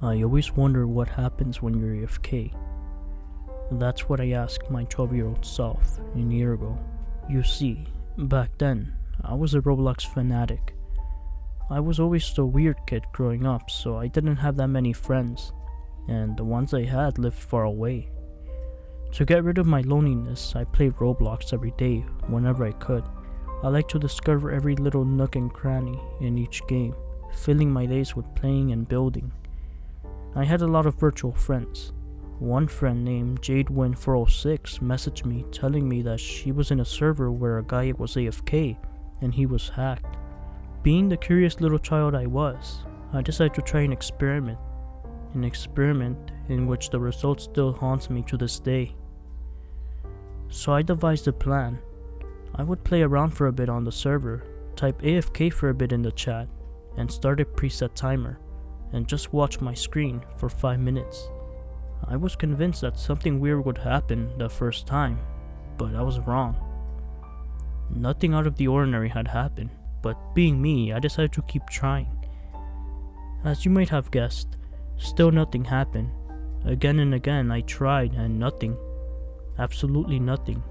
I always wonder what happens when you're AFK. That's what I asked my 12-year-old self a year ago. You see, back then, I was a Roblox fanatic. I was always the weird kid growing up, so I didn't have that many friends, and the ones I had lived far away. To get rid of my loneliness, I played Roblox every day whenever I could. I liked to discover every little nook and cranny in each game, filling my days with playing and building. I had a lot of virtual friends. One friend named JadeWin406 messaged me telling me that she was in a server where a guy was AFK and he was hacked. Being the curious little child I was, I decided to try an experiment in which the result still haunts me to this day. So I devised a plan. I would play around for a bit on the server, type AFK for a bit in the chat, and start a preset timer, and just watch my screen for 5 minutes. I was convinced that something weird would happen the first time, but I was wrong. Nothing out of the ordinary had happened, but being me, I decided to keep trying. As you might have guessed, still nothing happened. Again and again I tried and nothing. Absolutely nothing.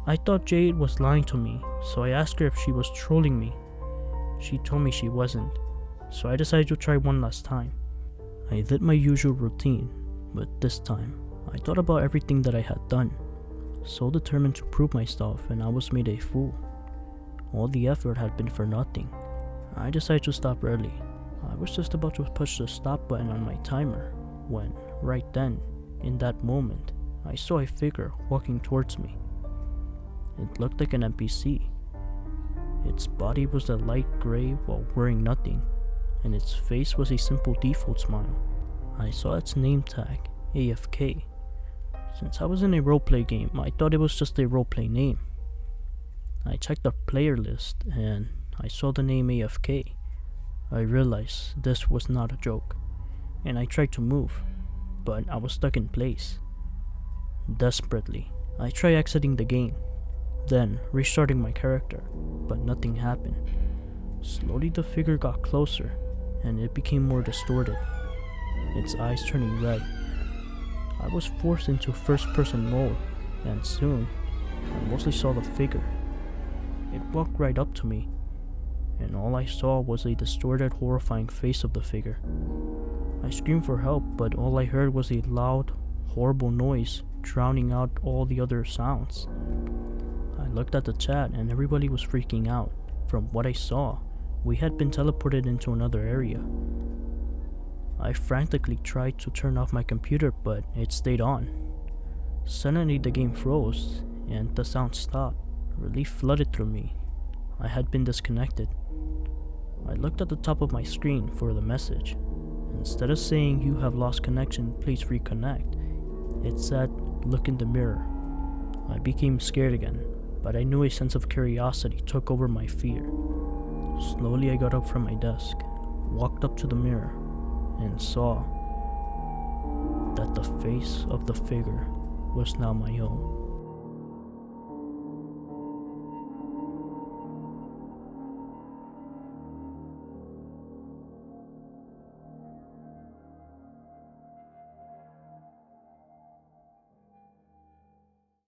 I thought Jade was lying to me, so I asked her if she was trolling me. She told me she wasn't, so I decided to try one last time. I did my usual routine, but this time, I thought about everything that I had done, so determined to prove myself, and I was made a fool. All the effort had been for nothing. I decided to stop early. I was just about to push the stop button on my timer, when, right then, in that moment, I saw a figure walking towards me. It looked like an NPC. Its body was a light gray while wearing nothing, and its face was a simple default smile. I saw its name tag, A.F.K. Since I was in a roleplay game, I thought it was just a roleplay name. I checked the player list, and I saw the name A.F.K. I realized this was not a joke, and I tried to move, but I was stuck in place. Desperately, I tried exiting the game, then restarting my character, but nothing happened. Slowly the figure got closer, and it became more distorted, its eyes turning red. I was forced into first-person mode, and soon, I mostly saw the figure. It walked right up to me, and all I saw was a distorted, horrifying face of the figure. I screamed for help, but all I heard was a loud, horrible noise, drowning out all the other sounds. I looked at the chat and everybody was freaking out. From what I saw, we had been teleported into another area. I frantically tried to turn off my computer, but it stayed on. Suddenly the game froze, and the sound stopped. Relief flooded through me. I had been disconnected. I looked at the top of my screen for the message. Instead of saying, "You have lost connection, please reconnect," it said, "Look in the mirror." I became scared again, but I knew a sense of curiosity took over my fear. Slowly I got up from my desk, walked up to the mirror, and saw that the face of the figure was now my own.